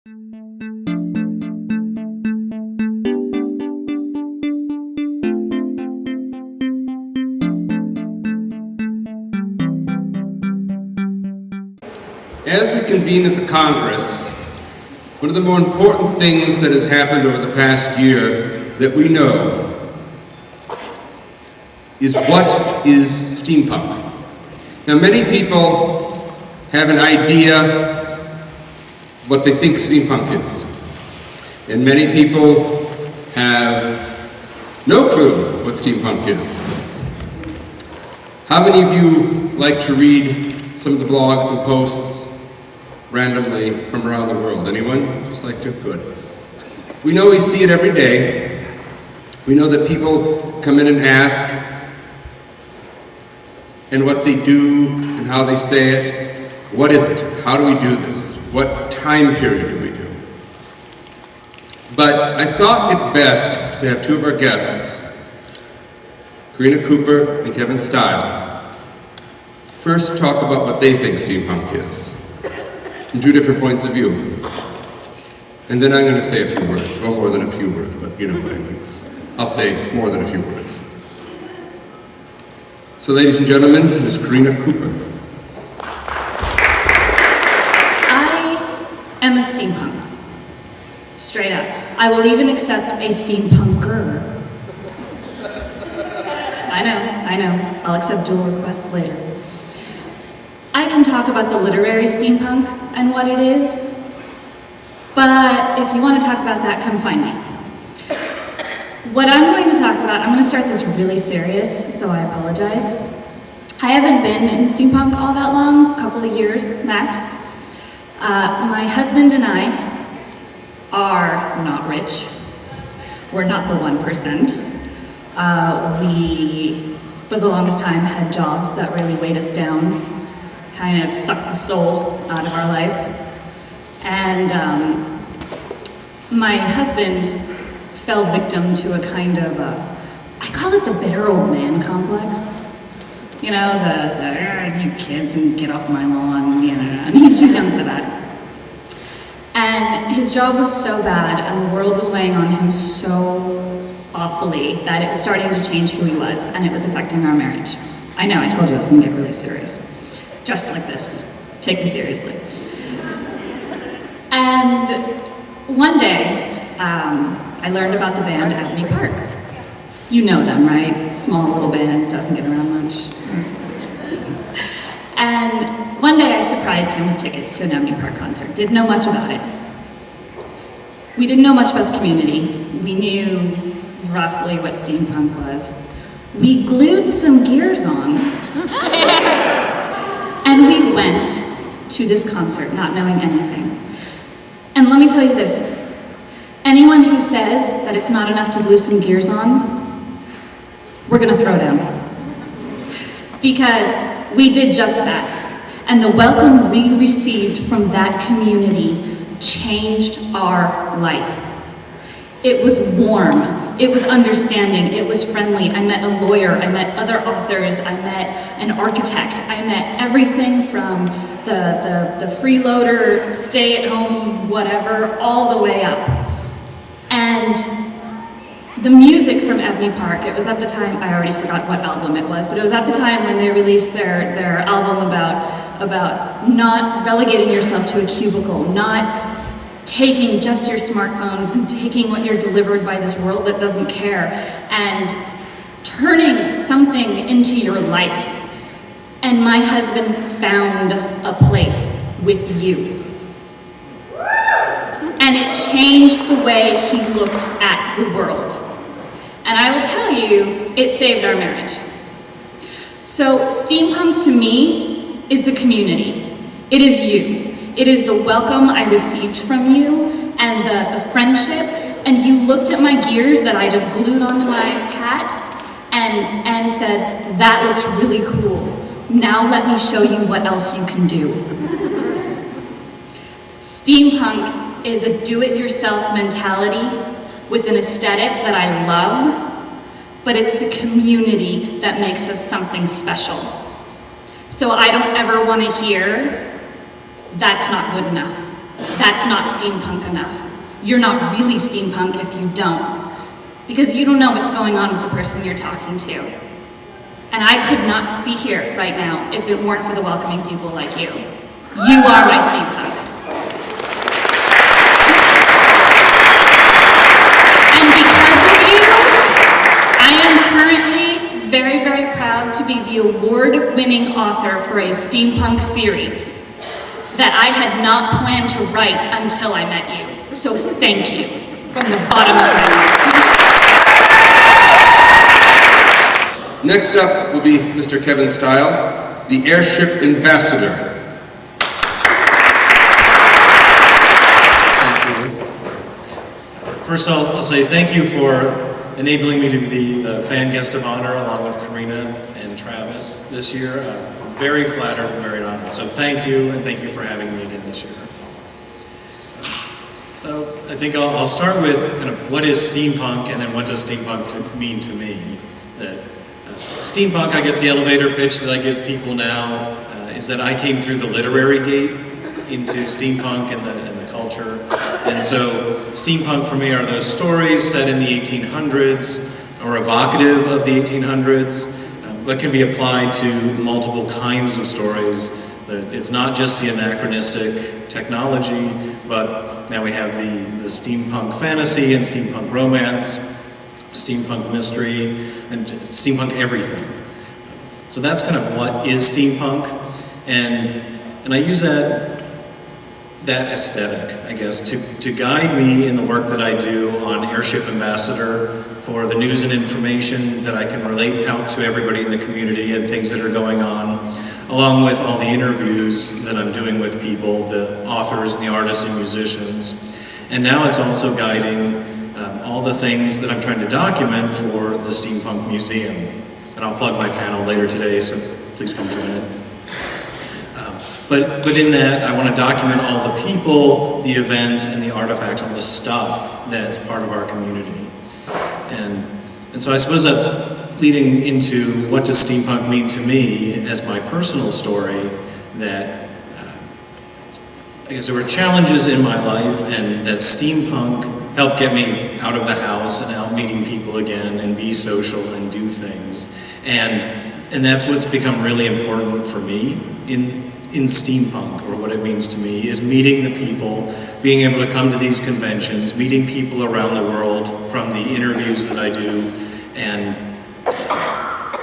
As we convene at the Congress, one of the more important things that has happened over the past year that we know is what is steampunk. Now, many people have an idea what they think steampunk is, and many people have no clue what steampunk is. How many of you like to read some of the blogs and posts randomly from around the world? Anyone? Just like to? Good. We know we see it every day. We know that people come in and ask, and what they do and how they say it. What is it? How do we do this? What time period do we do? But I thought it best to have two of our guests, Karina Cooper and Kevin Stile, first talk about what they think steampunk is, from two different points of view. And then I'm going to say a few words. Well, more than a few words, but you know what I mean. I'll say more than a few words. So, ladies and gentlemen, Ms. Karina Cooper. I am a steampunk. Straight up. I will even accept a steampunker. I know. I'll accept dual requests later. I can talk about the literary steampunk and what it is, but if you want to talk about that, come find me. What I'm going to talk about, I'm going to start this really serious, so I apologize. I haven't been in steampunk all that long, a couple of years max. My husband and I are not rich. We're not the 1%. We, for the longest time, had jobs that really weighed us down, kind of sucked the soul out of our life. And my husband fell victim to a kind of, I call it the bitter old man complex. You know, you kids and get off my lawn, you know, and he's too young for that. And his job was so bad and the world was weighing on him so awfully that it was starting to change who he was and it was affecting our marriage. I know, I told you I was gonna get really serious. Just like this, take me seriously. And one day, I learned about the band Ebony Park. You know them, right? Small little band, doesn't get around much. And one day I surprised him with tickets to an Ebony Park concert. Didn't know much about it. We didn't know much about the community. We knew roughly what steampunk was. We glued some gears on, and we went to this concert not knowing anything. And let me tell you this. Anyone who says that it's not enough to glue some gears on, we're gonna throw down. Because we did just that. And the welcome we received from that community changed our life. It was warm, it was understanding, it was friendly. I met a lawyer, I met other authors, I met an architect, I met everything from the freeloader, stay at home, whatever, all the way up. And the music from Ebony Park, it was at the time, I already forgot what album it was, but it was at the time when they released their album about not relegating yourself to a cubicle, not taking just your smartphones and taking what you're delivered by this world that doesn't care, and turning something into your life. And my husband found a place with you. And it changed the way he looked at the world. And I will tell you, it saved our marriage. So steampunk to me is the community. It is you. It is the welcome I received from you and the friendship. And you looked at my gears that I just glued onto my hat and said, that looks really cool. Now let me show you what else you can do. Steampunk is a do-it-yourself mentality with an aesthetic that I love, but it's the community that makes us something special. So I don't ever want to hear, that's not good enough. That's not steampunk enough. You're not really steampunk if you don't, because you don't know what's going on with the person you're talking to. And I could not be here right now if it weren't for the welcoming people like you. You are my steampunk. And because of you, I am currently very, very proud to be the award-winning author for a steampunk series that I had not planned to write until I met you. So thank you from the bottom of my heart. Next up will be Mr. Kevin Stile, the Airship Ambassador. Thank you. First I'll say thank you for enabling me to be the fan guest of honor along with Karina and Travis this year. I'm very flattered and very honored. So thank you, and thank you for having me again this year. I think I'll start with kind of what is steampunk, and then what does steampunk mean to me. Steampunk, I guess the elevator pitch that I give people now is that I came through the literary gate into steampunk and the culture. And so steampunk for me are those stories set in the 1800s or evocative of the 1800s, but can be applied to multiple kinds of stories. That it's not just the anachronistic technology, but now we have the steampunk fantasy and steampunk romance, steampunk mystery, and steampunk everything. So that's kind of what is steampunk, and I use that aesthetic, I guess, to guide me in the work that I do on Airship Ambassador for the news and information that I can relate out to everybody in the community and things that are going on, along with all the interviews that I'm doing with people, the authors, the artists, and musicians. And now it's also guiding all the things that I'm trying to document for the Steampunk Museum. And I'll plug my panel later today, so please come join it. But in that, I want to document all the people, the events, and the artifacts, all the stuff that's part of our community. And so I suppose that's leading into what does steampunk mean to me as my personal story, that I guess there were challenges in my life, and that steampunk helped get me out of the house and out meeting people again and be social and do things. And that's what's become really important for me in steampunk, or what it means to me, is meeting the people, being able to come to these conventions, meeting people around the world from the interviews that I do, and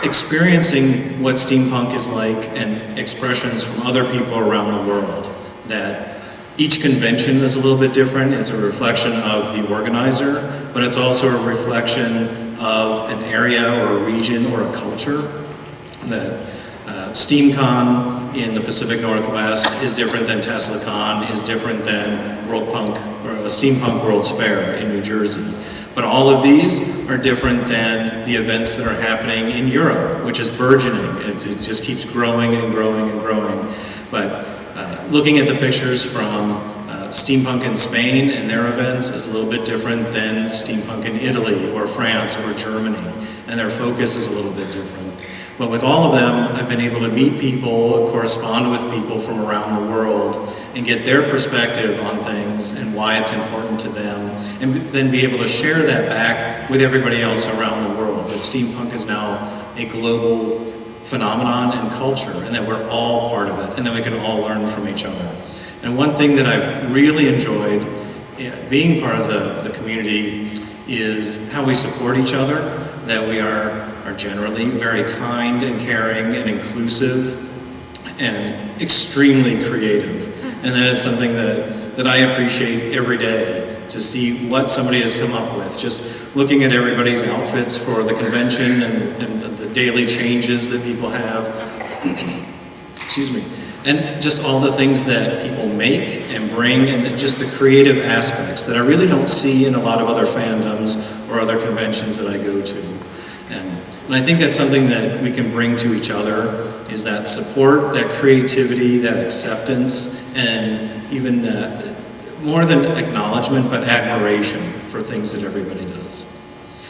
experiencing what steampunk is like and expressions from other people around the world. That each convention is a little bit different. It's a reflection of the organizer, but it's also a reflection of an area or a region or a culture. That SteamCon in the Pacific Northwest is different than TeslaCon, is different than Steampunk World's Fair in New Jersey. But all of these are different than the events that are happening in Europe, which is burgeoning. It just keeps growing and growing and growing. But looking at the pictures from Steampunk in Spain and their events is a little bit different than Steampunk in Italy or France or Germany, and their focus is a little bit different. But with all of them, I've been able to meet people, correspond with people from around the world, and get their perspective on things and why it's important to them, and then be able to share that back with everybody else around the world. That steampunk is now a global phenomenon and culture, and that we're all part of it, and that we can all learn from each other. And one thing that I've really enjoyed being part of the community is how we support each other, that we are generally very kind and caring and inclusive and extremely creative. And that is something that I appreciate every day, to see what somebody has come up with. Just looking at everybody's outfits for the convention and the daily changes that people have. Excuse me. And just all the things that people make and bring, and just the creative aspects that I really don't see in a lot of other fandoms or other conventions that I go to. And I think that's something that we can bring to each other, is that support, that creativity, that acceptance, and even more than acknowledgement, but admiration for things that everybody does.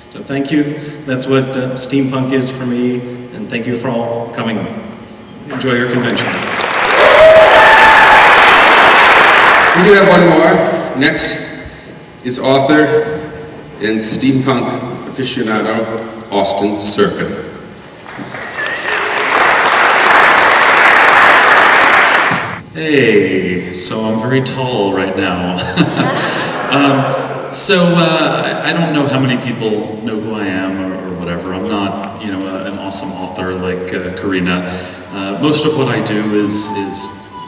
So thank you. That's what steampunk is for me, and thank you for all coming. Enjoy your convention. We do have one more. Next is author and steampunk aficionado, Austin Serkin. Hey, so I'm very tall right now. I don't know how many people know who I am or whatever. I'm not, an awesome author like Karina. Most of what I do is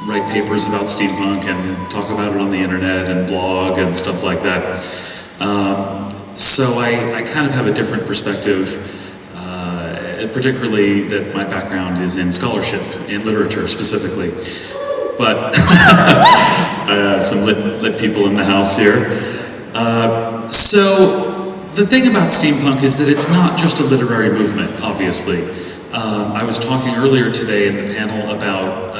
write papers about steampunk and talk about it on the internet and blog and stuff like that. So I kind of have a different perspective, particularly that my background is in scholarship, in literature specifically. But some lit people in the house here. So the thing about steampunk is that it's not just a literary movement, obviously. I was talking earlier today in the panel about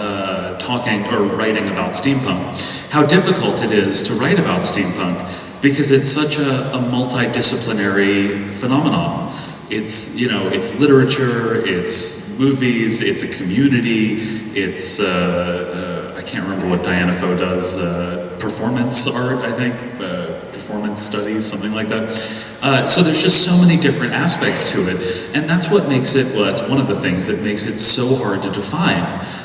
writing about steampunk, how difficult it is to write about steampunk because it's such a multidisciplinary phenomenon. It's literature, it's movies, it's a community, it's I can't remember what Diana Foe does, performance art, I think, performance studies, something like that. So there's just so many different aspects to it, and that's what makes it, well, that's one of the things that makes it so hard to define.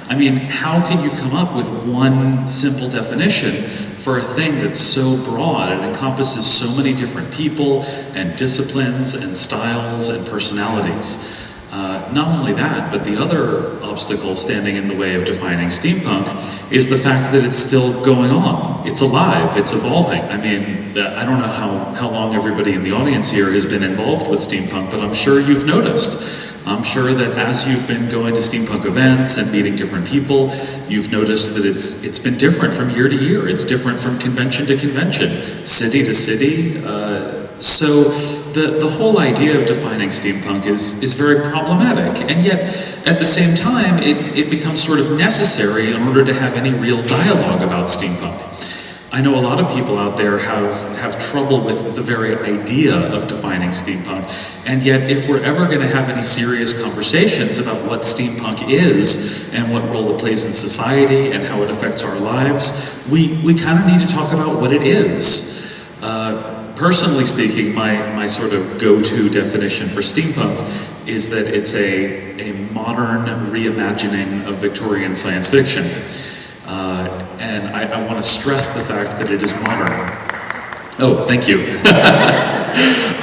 I mean, how can you come up with one simple definition for a thing that's so broad and encompasses so many different people and disciplines and styles and personalities? Not only that, but the other obstacle standing in the way of defining steampunk is the fact that it's still going on. It's alive, it's evolving. I mean, I don't know how long everybody in the audience here has been involved with steampunk, but I'm sure you've noticed. I'm sure that as you've been going to steampunk events and meeting different people, you've noticed that it's been different from year to year. It's different from convention to convention, city to city. So the whole idea of defining steampunk is very problematic, and yet at the same time it becomes sort of necessary in order to have any real dialogue about steampunk. I know a lot of people out there have trouble with the very idea of defining steampunk, and yet if we're ever going to have any serious conversations about what steampunk is and what role it plays in society and how it affects our lives, we kind of need to talk about what it is. Personally speaking, my sort of go-to definition for steampunk is that it's a modern reimagining of Victorian science fiction. And I want to stress the fact that it is modern. Oh, thank you.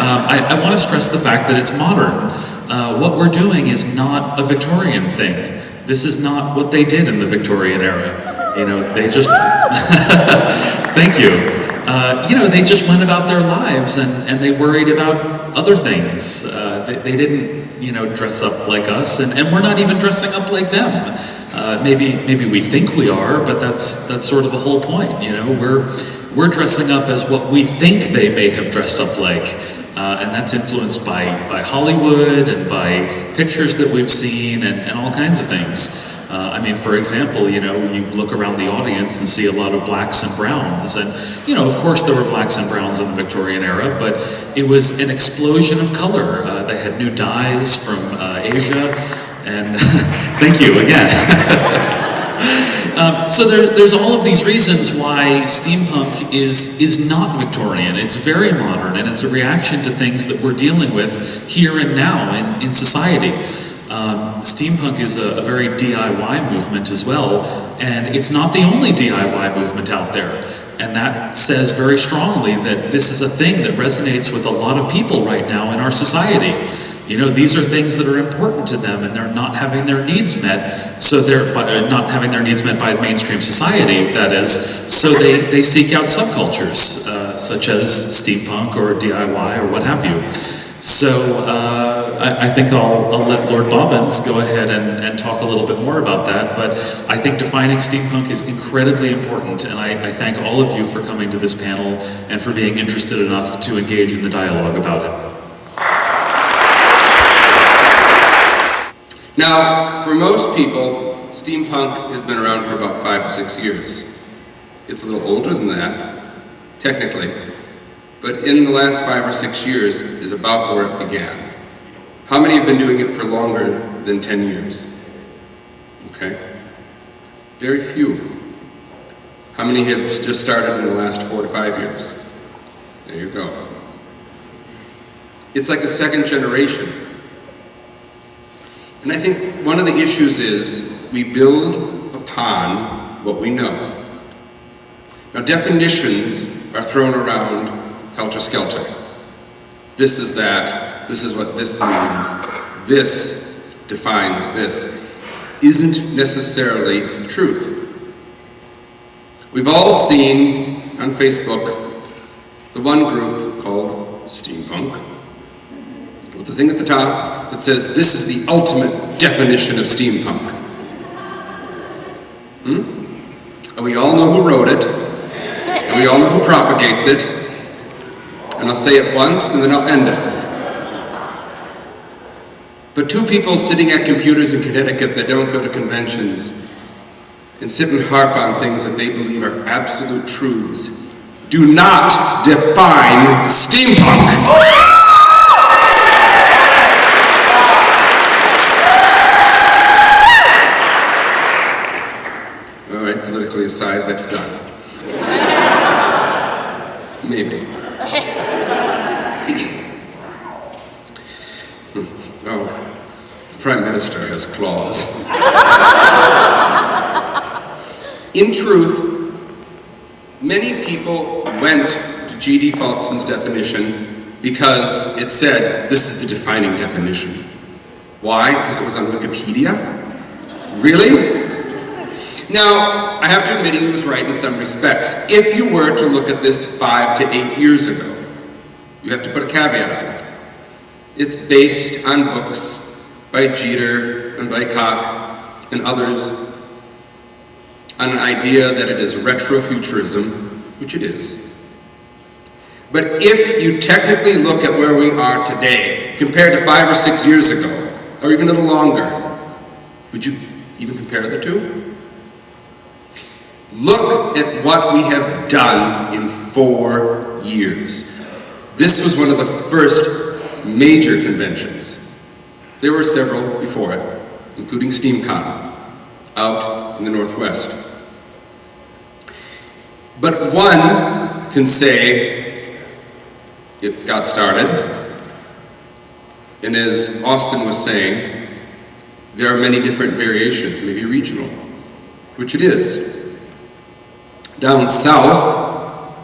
I want to stress the fact that it's modern. What we're doing is not a Victorian thing. This is not what they did in the Victorian era. They just... Thank you. They just went about their lives and they worried about other things. They didn't, dress up like us, and we're not even dressing up like them. Maybe we think we are, but that's sort of the whole point. We're dressing up as what we think they may have dressed up like, and that's influenced by Hollywood and by pictures that we've seen and all kinds of things. For example, you look around the audience and see a lot of blacks and browns, and of course there were blacks and browns in the Victorian era, but it was an explosion of color. They had new dyes from Asia, and thank you again. So there's all of these reasons why steampunk is not Victorian. It's very modern, and it's a reaction to things that we're dealing with here and now in society. Steampunk is a very DIY movement as well, and it's not the only DIY movement out there. And that says very strongly that this is a thing that resonates with a lot of people right now in our society. These are things that are important to them, and they're not having their needs met. So they're not having their needs met by mainstream society, that is. So they seek out subcultures, such as steampunk or DIY or what have you. So I think I'll let Lord Bobbins go ahead and talk a little bit more about that, but I think defining steampunk is incredibly important, and I thank all of you for coming to this panel and for being interested enough to engage in the dialogue about it. Now, for most people, steampunk has been around for about 5 to 6 years. It's a little older than that, technically, but in the last 5 or 6 years is about where it began. How many have been doing it for longer than 10 years? Okay. Very few. How many have just started in the last 4 to 5 years? There you go. It's like a second generation. And I think one of the issues is we build upon what we know. Now, definitions are thrown around helter-skelter. This is that, this is what this means, this defines this, isn't necessarily truth. We've all seen on Facebook the one group called Steampunk, with the thing at the top that says, this is the ultimate definition of steampunk. And we all know who wrote it, and we all know who propagates it, and I'll say it once and then I'll end it. But two people sitting at computers in Connecticut that don't go to conventions and sit and harp on things that they believe are absolute truths do not define steampunk. All right, politically aside, that's done. Maybe. Oh, the Prime Minister has claws. In truth, many people went to G.D. Falkson's definition because it said, this is the defining definition. Why? Because it was on Wikipedia? Really? Now, I have to admit he was right in some respects. If you were to look at this 5 to 8 years ago, you have to put a caveat on it. It's based on books by Jeter and by Koch and others on an idea that it is retrofuturism, which it is. But if you technically look at where we are today, compared to 5 or 6 years ago, or even a little longer, would you even compare the two? Look at what we have done in 4 years. This was one of the first major conventions. There were several before it, including SteamCon, out in the Northwest. But one can say it got started, and as Austin was saying, there are many different variations, maybe regional, which it is. Down south,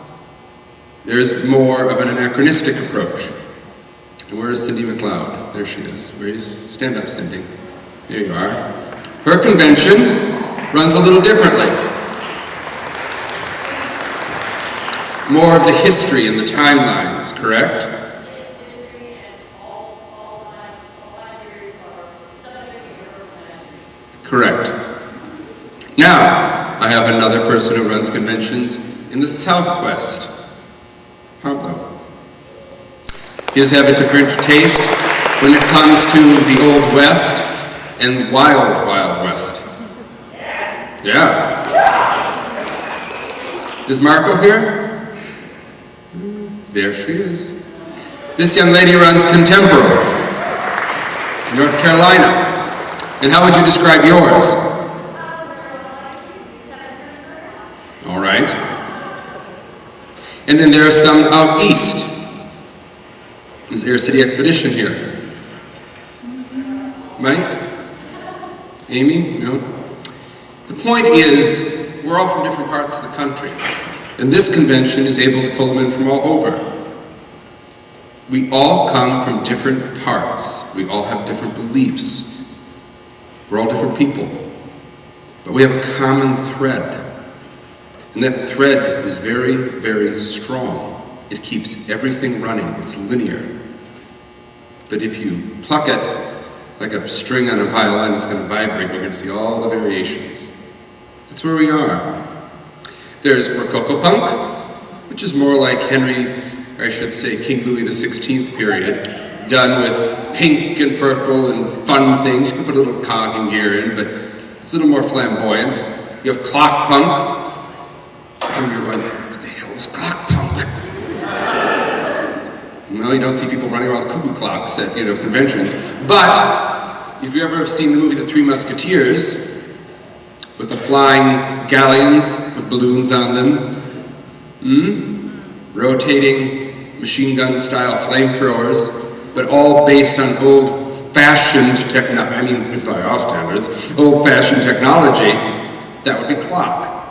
there's more of an anachronistic approach. And where is Cindy McLeod? There she is. Stand up, Cindy. There you are. Her convention runs a little differently. More of the history and the timelines, correct? Correct. Now, I have another person who runs conventions in the Southwest, Pablo. He does have a different taste when it comes to the Old West and Wild, Wild West. Yeah. Is Marco here? There she is. This young lady runs Contemporary in North Carolina. And how would you describe yours? All right. And then there are some out east. Is Air City Expedition here? Mike? Amy? No? The point is, we're all from different parts of the country. And this convention is able to pull them in from all over. We all come from different parts. We all have different beliefs. We're all different people. But we have a common thread. And that thread is very, very strong. It keeps everything running. It's linear. But if you pluck it like a string on a violin, it's going to vibrate. We're going to see all the variations. That's where we are. There's Rococo Punk, which is more like Henry, or I should say King Louis XVI period, done with pink and purple and fun things. You can put a little cog and gear in, but it's a little more flamboyant. You have Clock Punk. Some of you are going, what the hell is Clock Punk? Well, you don't see people running around with cuckoo clocks at, conventions. But if you ever have seen the movie The Three Musketeers, with the flying galleons with balloons on them, rotating machine gun style flamethrowers, but all based on old-fashioned technology, I mean, by our standards, old-fashioned technology, that would be clock.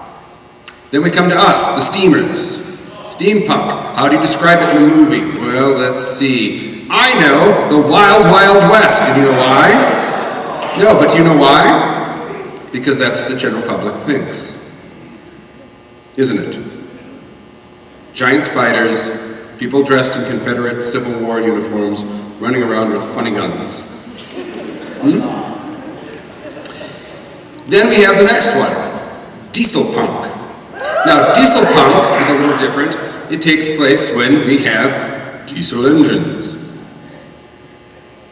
Then we come to us, the steamers. Steampunk, how do you describe it in a movie? Well, let's see. I know, the Wild Wild West. And you know why? No, but you know why? Because that's what the general public thinks. Isn't it? Giant spiders, people dressed in Confederate Civil War uniforms, running around with funny guns. Then we have the next one, Dieselpunk. Now, Dieselpunk is a little different. It takes place when we have diesel engines.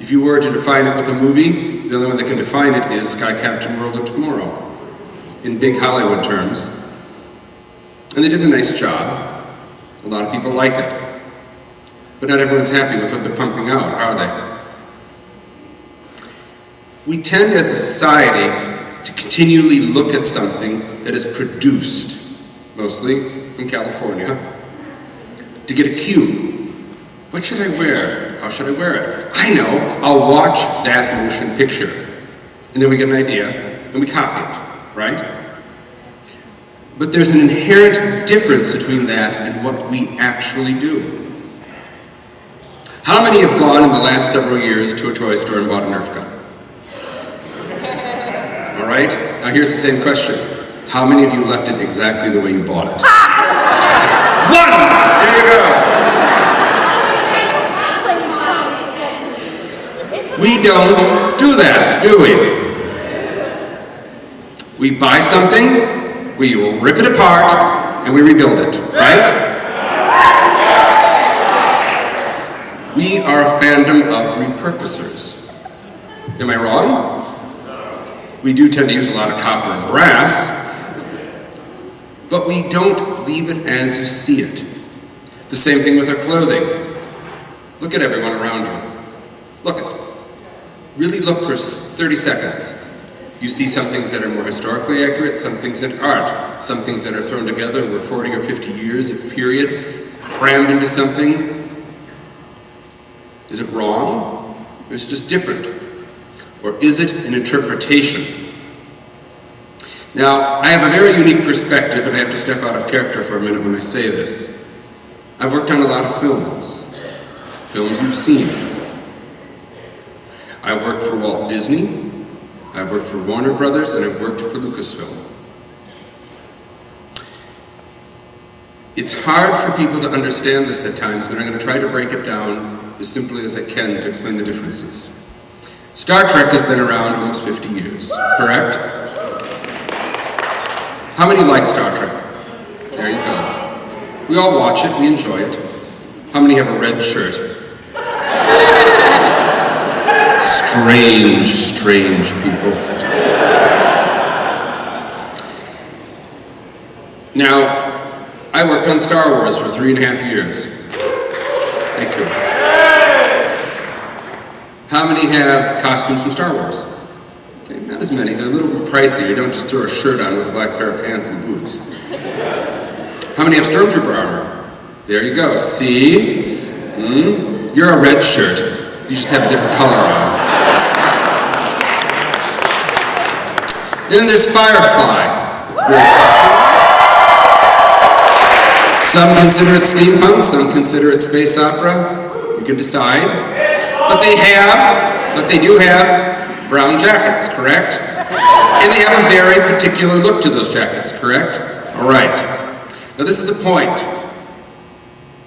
If you were to define it with a movie, the only one that can define it is Sky Captain World of Tomorrow, in big Hollywood terms. And they did a nice job. A lot of people like it. But not everyone's happy with what they're pumping out, are they? We tend as a society to continually look at something that is produced, mostly from California, to get a cue. What should I wear? How should I wear it? I know, I'll watch that motion picture. And then we get an idea, and we copy it, right? But there's an inherent difference between that and what we actually do. How many have gone in the last several years to a toy store and bought a Nerf gun? All right, now here's the same question. How many of you left it exactly the way you bought it? One! There you go. We don't do that, do we? We buy something, we will rip it apart, and we rebuild it, right? We are a fandom of repurposers. Am I wrong? We do tend to use a lot of copper and brass, but we don't leave it as you see it. The same thing with our clothing. Look at everyone around you. Look at it. Really look for 30 seconds. You see some things that are more historically accurate, some things that aren't. Some things that are thrown together over 40 or 50 years of period, crammed into something. Is it wrong? Or is it just different? Or is it an interpretation? Now, I have a very unique perspective, and I have to step out of character for a minute when I say this. I've worked on a lot of films. Films you've seen. I've worked for Walt Disney, I've worked for Warner Brothers, and I've worked for Lucasfilm. It's hard for people to understand this at times, but I'm going to try to break it down as simply as I can to explain the differences. Star Trek has been around almost 50 years, correct? How many like Star Trek? There you go. We all watch it, we enjoy it. How many have a red shirt? Strange, strange people. Now, I worked on Star Wars for 3.5 years. Thank you. How many have costumes from Star Wars? Okay, not as many. They're a little more pricey. You don't just throw a shirt on with a black pair of pants and boots. How many have Stormtrooper armor? There you go. See? You're a red shirt. You just have a different color on. Then there's Firefly. It's very popular. Some consider it steampunk, some consider it space opera. You can decide. But they do have brown jackets, correct? And they have a very particular look to those jackets, correct? All right. Now this is the point.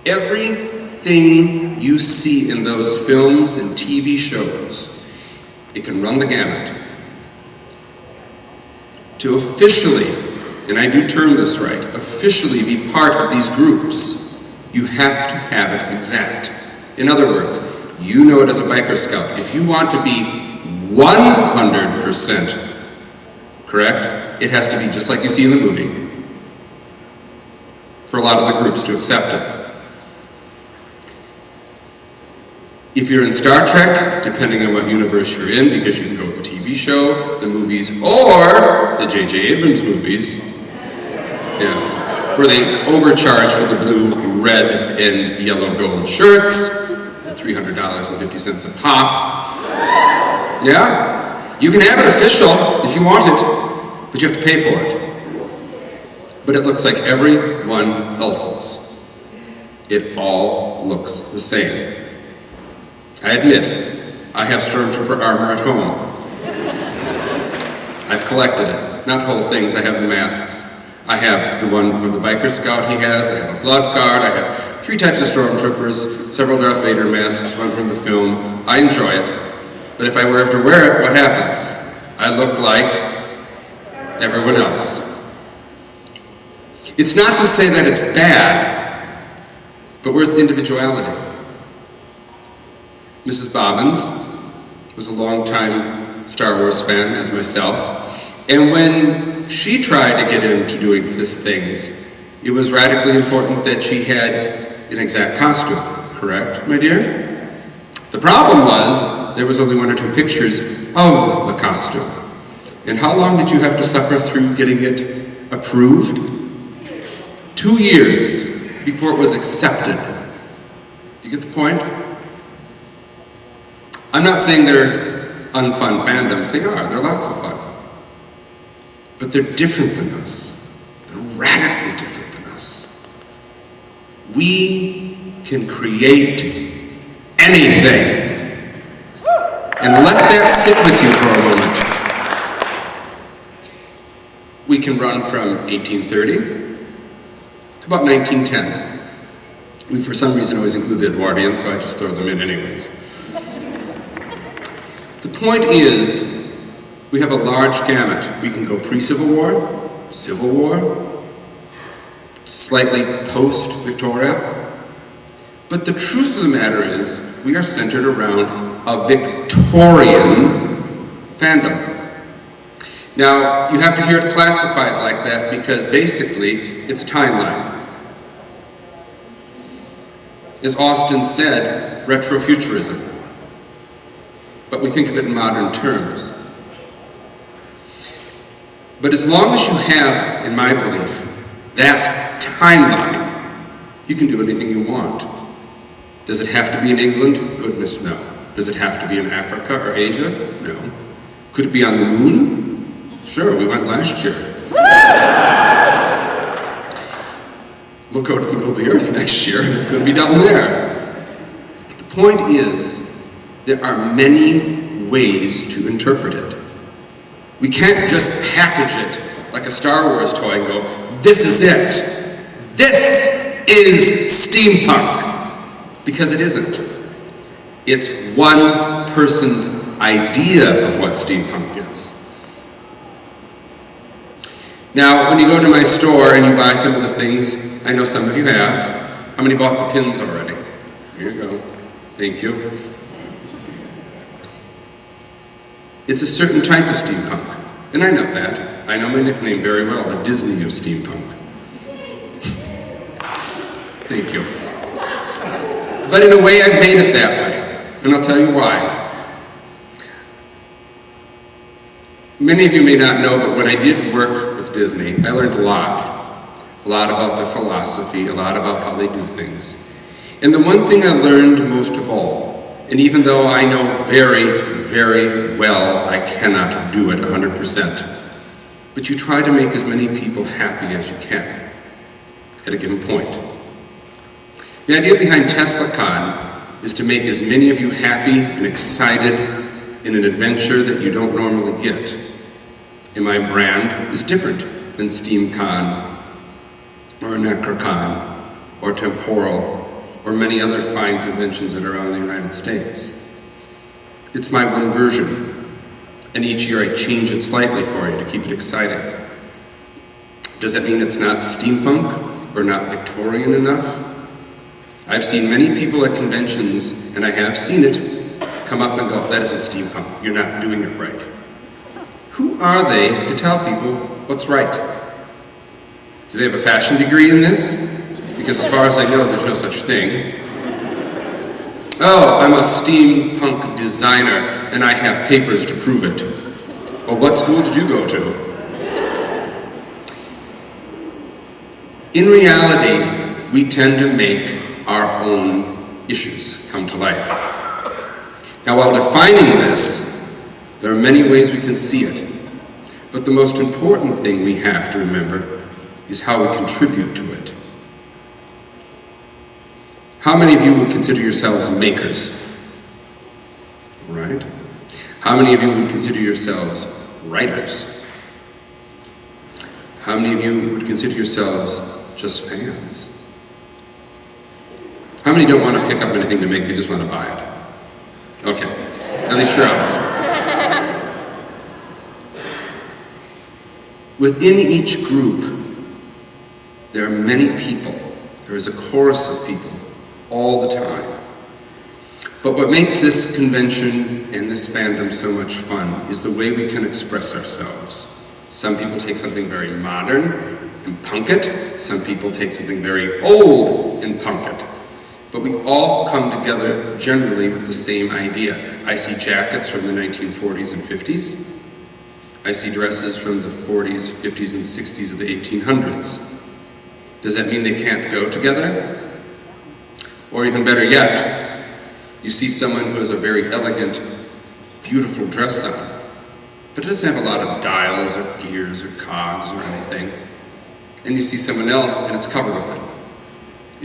Everything you see in those films and TV shows, it can run the gamut. To officially, and I do term this right, officially be part of these groups, you have to have it exact. In other words, you know it as a biker scout. If you want to be 100% correct, it has to be just like you see in the movie for a lot of the groups to accept it. If you're in Star Trek, depending on what universe you're in, because you can go with the TV show, the movies, or the J.J. Abrams movies, yes, where they overcharge for the blue, red, and yellow gold shirts at $300.50 a pop. Yeah? You can have it official if you want it, but you have to pay for it. But it looks like everyone else's. It all looks the same. I admit, I have Stormtrooper armor at home. I've collected it. Not whole things, I have the masks. I have the one with the biker scout he has, I have a blood guard, I have 3 types of Stormtroopers, several Darth Vader masks, one from the film. I enjoy it. But if I were to wear it, what happens? I look like everyone else. It's not to say that it's bad, but where's the individuality? Mrs. Bobbins was a longtime Star Wars fan, as myself, and when she tried to get into doing these things, it was radically important that she had an exact costume, correct, my dear? The problem was, there was only 1 or 2 pictures of the costume. And how long did you have to suffer through getting it approved? 2 years before it was accepted. Do you get the point? I'm not saying they're unfun fandoms. They are. They're lots of fun. But they're different than us. They're radically different than us. We can create anything. And let that sit with you for a moment. We can run from 1830 to about 1910. We, for some reason, always include the Edwardians, so I just throw them in anyways. The point is, we have a large gamut. We can go pre-Civil War, Civil War, slightly post-Victoria. But the truth of the matter is, we are centered around a Victorian fandom. Now, you have to hear it classified like that because basically, it's timeline. As Austin said, retrofuturism. But we think of it in modern terms. But as long as you have, in my belief, that timeline, you can do anything you want. Does it have to be in England? Goodness, no. Does it have to be in Africa or Asia? No. Could it be on the moon? Sure, we went last year. We'll go to the middle of the earth next year, and it's going to be down there. The point is, there are many ways to interpret it. We can't just package it like a Star Wars toy and go, this is it. This is steampunk. Because it isn't. It's one person's idea of what steampunk is. Now, when you go to my store and you buy some of the things, I know some of you have. How many bought the pins already? Here you go. Thank you. It's a certain type of steampunk, and I know that. I know my nickname very well, the Disney of steampunk. Thank you. But in a way, I've made it that way, and I'll tell you why. Many of you may not know, but when I did work with Disney, I learned a lot about their philosophy, a lot about how they do things. And the one thing I learned most of all, and even though I know very, very well I cannot do it 100%, but you try to make as many people happy as you can at a given point. The idea behind TeslaCon is to make as many of you happy and excited in an adventure that you don't normally get. And my brand is different than SteamCon, or Necrocon, or Temporal, or many other fine conventions that are around the United States. It's my one version, and each year I change it slightly for you to keep it exciting. Does that mean it's not steampunk or not Victorian enough? I've seen many people at conventions, and I have seen it, come up and go, that isn't steampunk, you're not doing it right. Who are they to tell people what's right? Do they have a fashion degree in this? Because as far as I know, there's no such thing. Oh, I'm a steampunk designer and I have papers to prove it. Well, what school did you go to? In reality, we tend to make our own issues come to life. Now, while defining this, there are many ways we can see it. But the most important thing we have to remember is how we contribute to it. How many of you would consider yourselves makers? Right? How many of you would consider yourselves writers? How many of you would consider yourselves just fans? How many don't want to pick up anything to make, they just want to buy it? Okay, at least you're honest. Within each group, there are many people. There is a chorus of people all the time. But what makes this convention and this fandom so much fun is the way we can express ourselves. Some people take something very modern and punk it. Some people take something very old and punk it. But we all come together generally with the same idea. I see jackets from the 1940s and 50s. I see dresses from the 40s, 50s, and 60s of the 1800s. Does that mean they can't go together? Or even better yet, you see someone who has a very elegant, beautiful dress on, but doesn't have a lot of dials or gears or cogs or anything. And you see someone else and it's covered with it.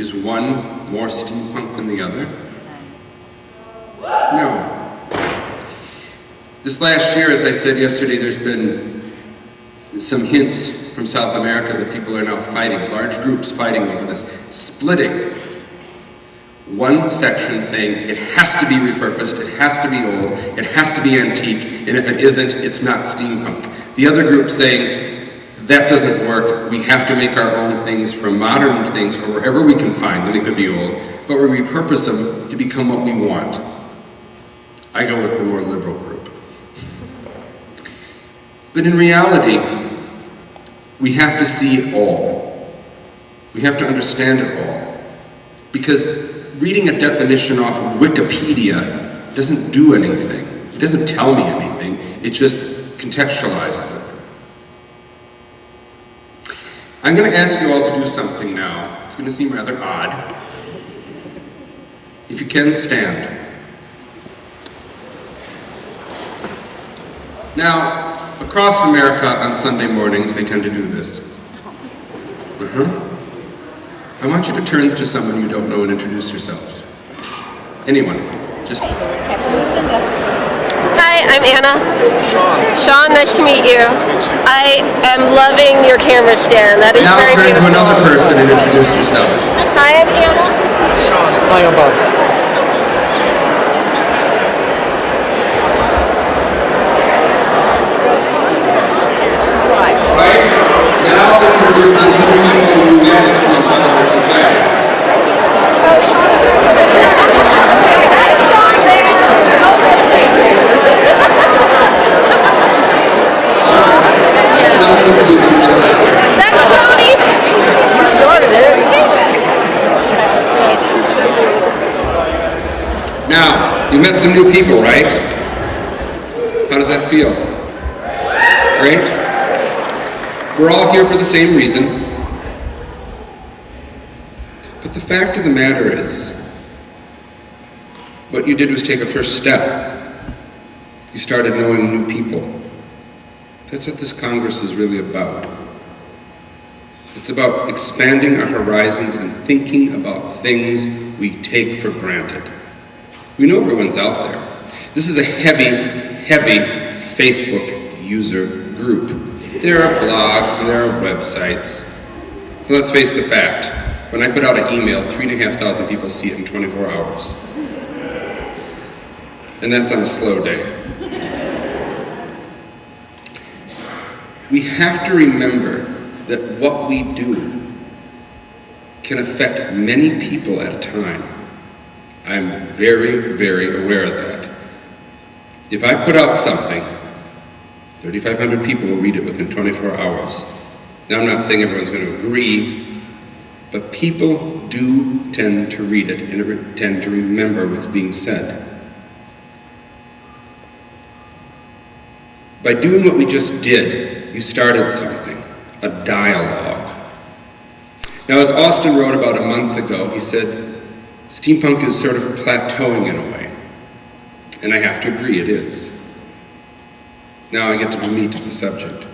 Is one more steampunk than the other? No. This last year, as I said yesterday, there's been some hints from South America that people are now fighting, large groups fighting over this, splitting. One section saying it has to be repurposed, it has to be old, it has to be antique, and if it isn't, it's not steampunk. The other group saying that doesn't work, we have to make our own things from modern things or wherever we can find them, it could be old, but we repurpose them to become what we want. I go with the more liberal group. But in reality, we have to see it all. We have to understand it all. Because reading a definition off of Wikipedia doesn't do anything. It doesn't tell me anything. It just contextualizes it. I'm going to ask you all to do something now. It's going to seem rather odd. If you can, stand. Now, across America on Sunday mornings, they tend to do this. I want you to turn to someone you don't know and introduce yourselves. Anyone. Just. Hi, I'm Anna. Sean, nice to meet you. I am loving your camera stand. That is now very turn beautiful. to another person and introduce yourself. Hi, I'm Anna. Sean. Hi, I'm Bob. Alright, now introduce the two people who met to each other if you can. That's not introducing somebody. That's Tony. You started it. Now, you met some new people, right? How does that feel? Great? We're all here for the same reason. But the fact of the matter is, what you did was take a first step. You started knowing new people. That's what this Congress is really about. It's about expanding our horizons and thinking about things we take for granted. We know everyone's out there. This is a heavy Facebook user group. There are blogs and there are websites. Let's face the fact, when I put out an email, 3,500 people see it in 24 hours. And that's on a slow day. We have to remember that what we do can affect many people at a time. I'm very aware of that. If I put out something, 3,500 people will read it within 24 hours. Now, I'm not saying everyone's going to agree, But people do tend to read it and tend to remember what's being said. By doing what we just did, you started something, a dialogue. Now, as Austin wrote about a month ago, he said, steampunk is sort of plateauing in a way. And I have to agree, it is. Now I get to the meat of the subject.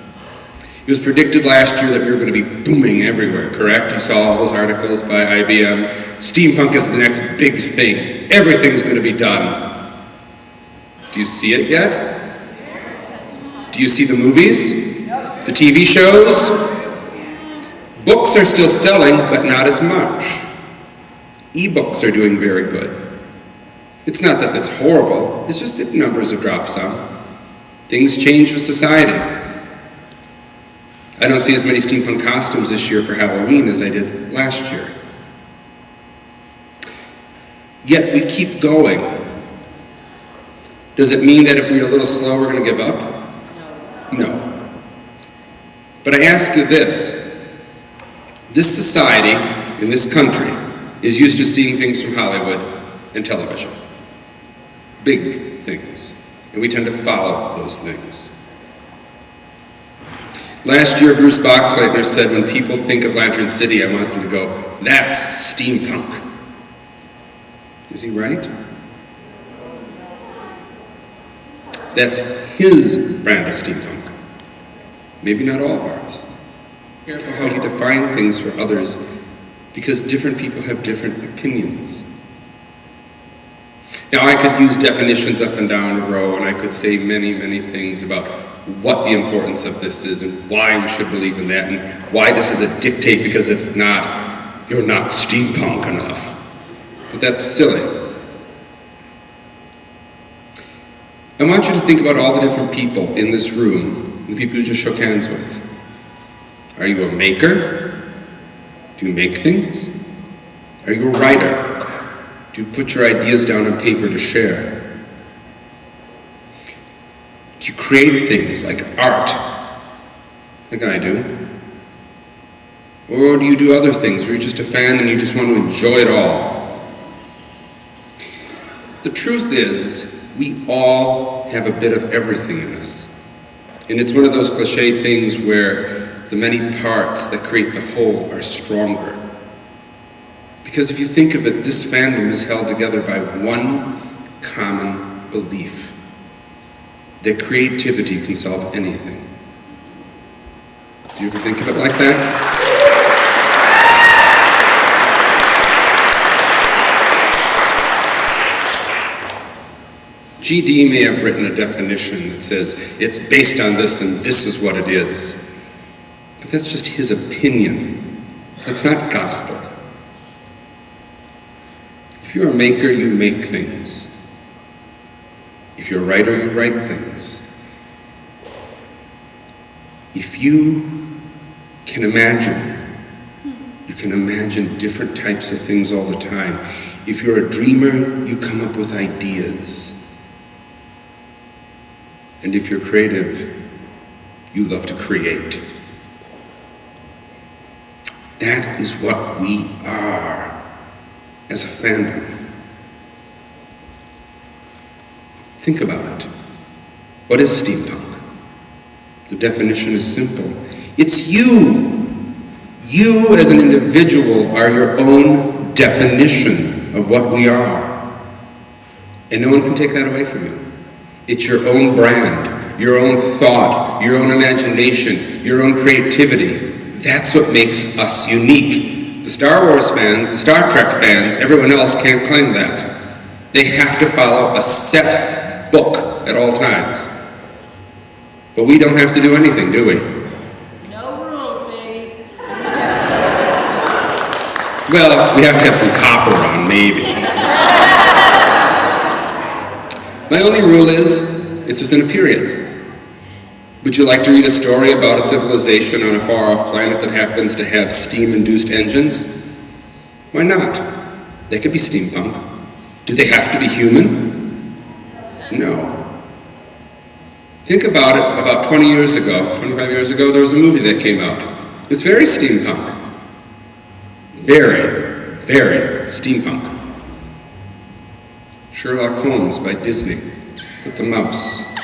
It was predicted last year that we were going to be booming everywhere, correct? You saw all those articles by IBM. Steampunk is the next big thing. Everything's going to be done. Do you see it yet? Do you see the movies? The TV shows? Books are still selling, but not as much. E-books are doing very good. It's not that that's horrible, it's just that numbers have dropped some. Things change with society. I don't see as many steampunk costumes this year for Halloween as I did last year. Yet we keep going. Does it mean that if we're a little slow, we're going to give up? No. But I ask you this. This society, in this country, is used to seeing things from Hollywood and television. Big things. And we tend to follow those things. Last year, Bruce Boxleitner said, when people think of Lantern City, I want them to go, that's steampunk. Is he right? That's his brand of steampunk. Maybe not all of ours. Careful how you define things for others, because different people have different opinions. Now, I could use definitions up and down a row, and I could say many, many things about what the importance of this is, and why we should believe in that, and why this is a dictate, because if not, you're not steampunk enough. But that's silly. I want you to think about all the different people in this room, the people you just shook hands with. Are you a maker? Do you make things? Are you a writer? Do you put your ideas down on paper to share? Do you create things like art, like I do? Or do you do other things where you're just a fan and you just want to enjoy it all? The truth is, we all have a bit of everything in us. And it's one of those cliche things where the many parts that create the whole are stronger. Because if you think of it, this fandom is held together by one common belief: that creativity can solve anything. Do you ever think of it like that? GD may have written a definition that says it's based on this and this is what it is. But that's just his opinion. That's not gospel. If you're a maker, you make things. If you're a writer, you write things. If you can imagine, you can imagine different types of things all the time. If you're a dreamer, you come up with ideas. And if you're creative, you love to create. That is what we are as a fandom. Think about it. What is steampunk? The definition is simple. It's you. You as an individual are your own definition of what we are. And no one can take that away from you. It's your own brand, your own thought, your own imagination, your own creativity. That's what makes us unique. The Star Wars fans, the Star Trek fans, everyone else can't claim that. They have to follow a set book at all times. But we don't have to do anything, do we? No rules, baby. Well, we have to have some copper on, maybe. My only rule is, it's within a period. Would you like to read a story about a civilization on a far-off planet that happens to have steam-induced engines? Why not? They could be steampunk. Do they have to be human? No. Think about it. About 20 years ago, 25 years ago, there was a movie that came out. It's very steampunk. Very, very steampunk. Sherlock Holmes by Disney with the mouse.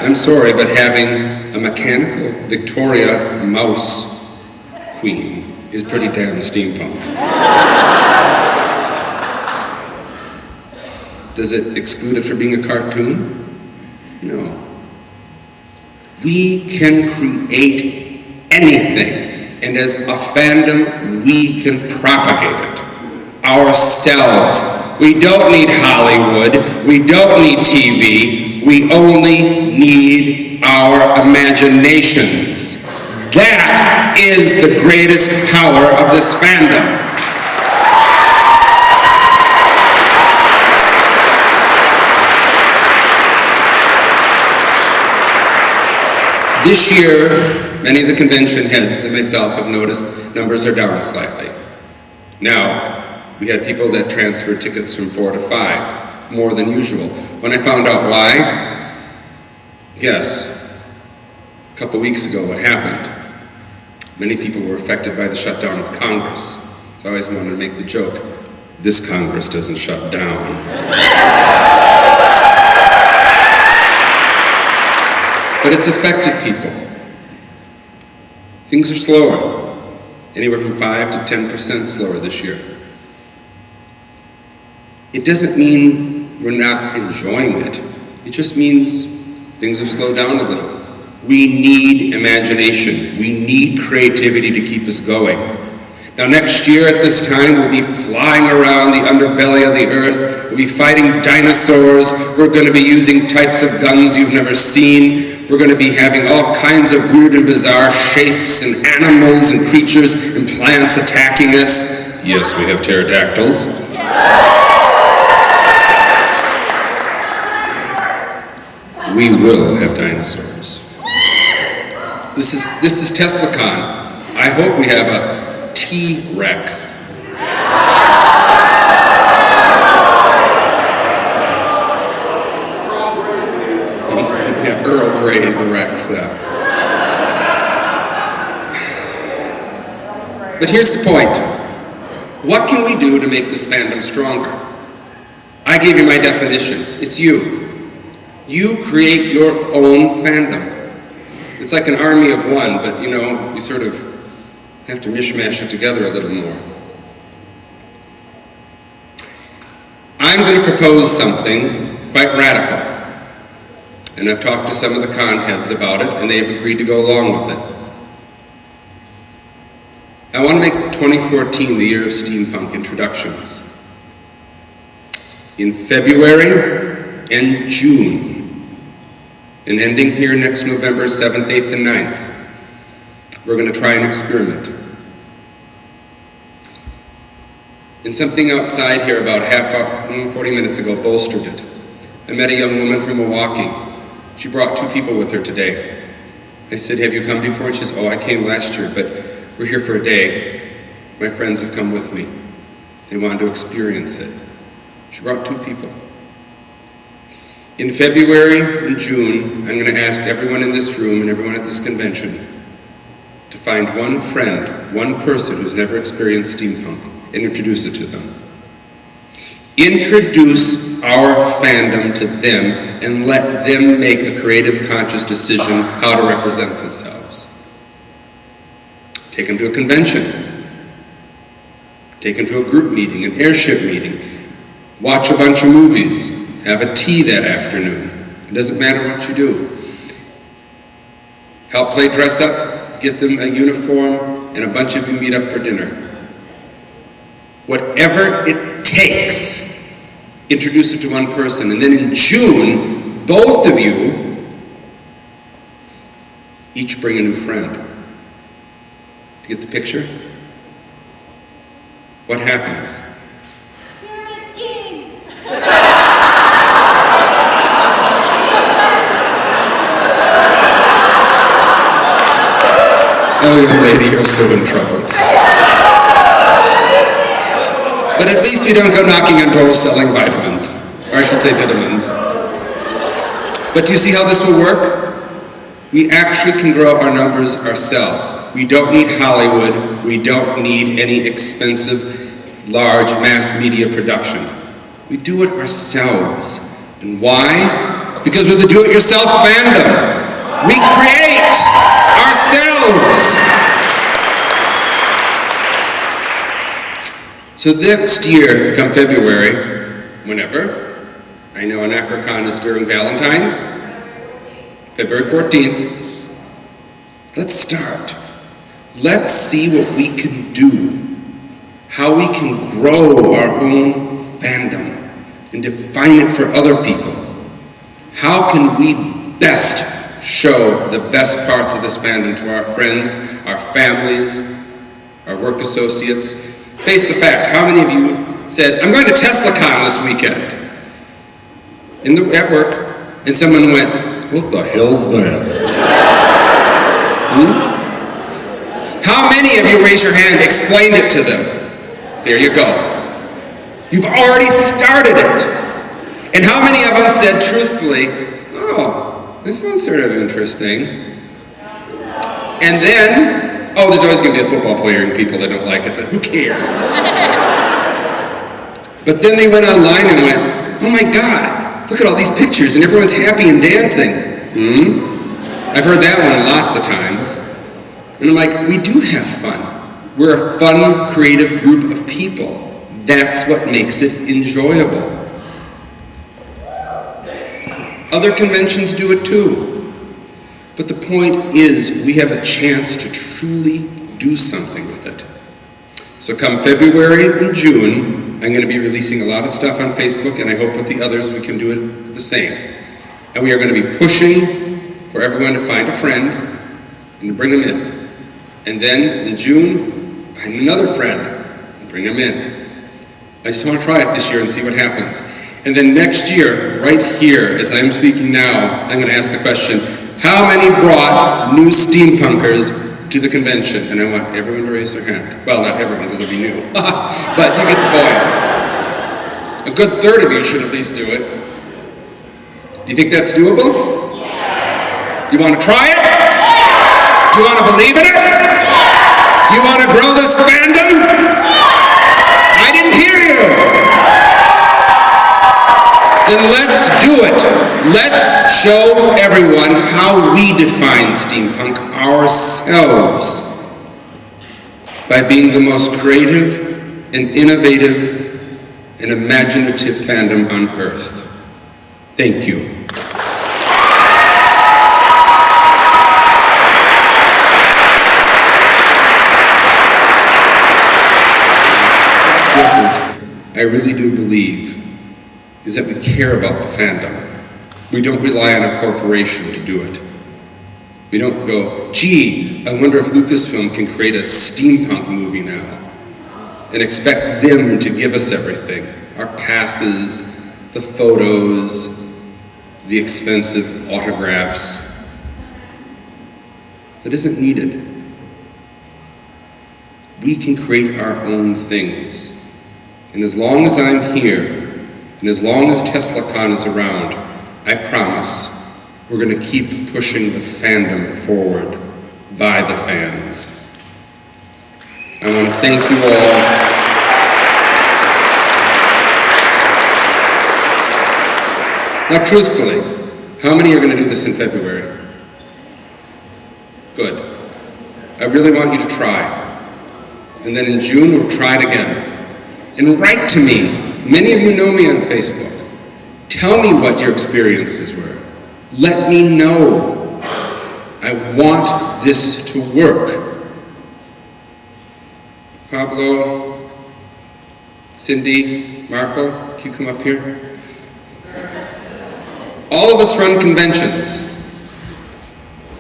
I'm sorry, but having a mechanical Victoria mouse queen is pretty damn steampunk. Does it exclude it from being a cartoon? No. We can create anything, and as a fandom, we can propagate it ourselves. We don't need Hollywood, we don't need TV, we only need our imaginations. That is the greatest power of this fandom. This year, many of the convention heads and myself have noticed numbers are down slightly. Now, we had people that transferred tickets from 4 to 5, more than usual. When I found out why, yes, a couple weeks ago what happened. Many people were affected by the shutdown of Congress. So I always wanted to make the joke, this Congress doesn't shut down. But it's affected people. Things are slower, anywhere from 5 to 10% slower this year. It doesn't mean we're not enjoying it. It just means things have slowed down a little. We need imagination. We need creativity to keep us going. Now next year at this time, we'll be flying around the underbelly of the earth. We'll be fighting dinosaurs. We're going to be using types of guns you've never seen. We're going to be having all kinds of weird and bizarre shapes and animals and creatures and plants attacking us. Yes, we have pterodactyls. We will have dinosaurs. This is TeslaCon. I hope we have a T-Rex. Yeah, Earl Grey, the Rex. But here's the point. What can we do to make this fandom stronger? I gave you my definition. It's you. You create your own fandom. It's like an army of one, but you know, we sort of have to mishmash it together a little more. I'm going to propose something quite radical. And I've talked to some of the con heads about it, and they've agreed to go along with it. I want to make 2014 the year of steampunk introductions. In February and June, and ending here next November 7th, 8th, and 9th, we're going to try an experiment. And something outside here about 40 minutes ago bolstered it. I met a young woman from Milwaukee. She brought 2 people with her today. I said, have you come before? And she says, oh, I came last year, but we're here for a day. My friends have come with me. They wanted to experience it. She brought 2 people. In February and June, I'm going to ask everyone in this room and everyone at this convention to find one friend, one person who's never experienced steampunk, and introduce it to them. Introduce our fandom to them and let them make a creative, conscious decision how to represent themselves. Take them to a convention. Take them to a group meeting, an airship meeting. Watch a bunch of movies. Have a tea that afternoon. It doesn't matter what you do. Help play dress up, get them a uniform, and a bunch of you meet up for dinner. Whatever it takes, introduce it to one person, and then in June, both of you each bring a new friend. Do you get the picture? What happens? Pyramid scheme! Oh, young lady, you're so in trouble. But at least we don't go knocking on doors selling vitamins. Or I should say vitamins. But do you see how this will work? We actually can grow our numbers ourselves. We don't need Hollywood. We don't need any expensive, large mass media production. We do it ourselves. And why? Because we're the do-it-yourself fandom. We create ourselves. So next year, come February, whenever, I know AnacroCon is during Valentine's, February 14th, let's start. Let's see what we can do, how we can grow our own fandom and define it for other people. How can we best show the best parts of this fandom to our friends, our families, our work associates? Face the fact, how many of you said, I'm going to TeslaCon this weekend? At work, and someone went, what the hell's that? How many of you, raise your hand, explained it to them? There you go. You've already started it. And how many of them said truthfully, oh, this sounds sort of interesting. And then, oh, there's always going to be a football player and people that don't like it, but who cares? But then they went online and went, oh my God, look at all these pictures and everyone's happy and dancing. I've heard that one lots of times. And I'm like, we do have fun. We're a fun, creative group of people. That's what makes it enjoyable. Other conventions do it too. But the point is, we have a chance to truly do something with it. So come February and June, I'm going to be releasing a lot of stuff on Facebook, and I hope with the others we can do it the same. And we are going to be pushing for everyone to find a friend and to bring them in. And then in June, find another friend and bring them in. I just want to try it this year and see what happens. And then next year, right here, as I'm speaking now, I'm going to ask the question, how many brought new steampunkers to the convention? And I want everyone to raise their hand. Well, not everyone, because they'll be new. But you get the point. A good third of you should at least do it. Do you think that's doable? Yeah. You want to try it? Yeah. Do you want to believe in it? Yeah. Do you want to grow this fandom? Yeah. I didn't hear you. Then let's do it. Let's show everyone how we define steampunk ourselves by being the most creative and innovative and imaginative fandom on Earth. Thank you. Different, I really do believe, is that we care about the fandom. We don't rely on a corporation to do it. We don't go, gee, I wonder if Lucasfilm can create a steampunk movie now and expect them to give us everything. Our passes, the photos, the expensive autographs. That isn't needed. We can create our own things. And as long as I'm here, and as long as TeslaCon is around, I promise we're going to keep pushing the fandom forward by the fans. I want to thank you all. Now, truthfully, how many are going to do this in February? Good. I really want you to try. And then in June, we'll try it again. And write to me. Many of you know me on Facebook. Tell me what your experiences were. Let me know. I want this to work. Pablo, Cindy, Marco, can you come up here? All of us run conventions.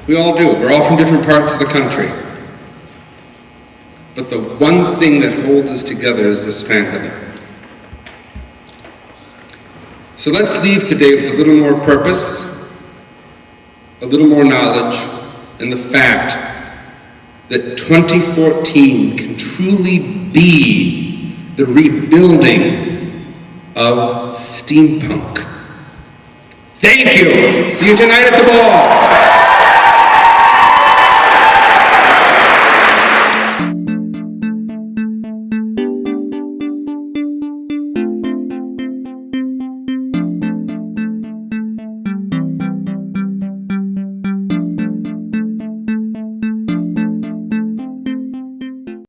We all do. We're all from different parts of the country. But the one thing that holds us together is this fandom. So let's leave today with a little more purpose, a little more knowledge, and the fact that 2014 can truly be the rebuilding of steampunk. Thank you. See you tonight at the ball.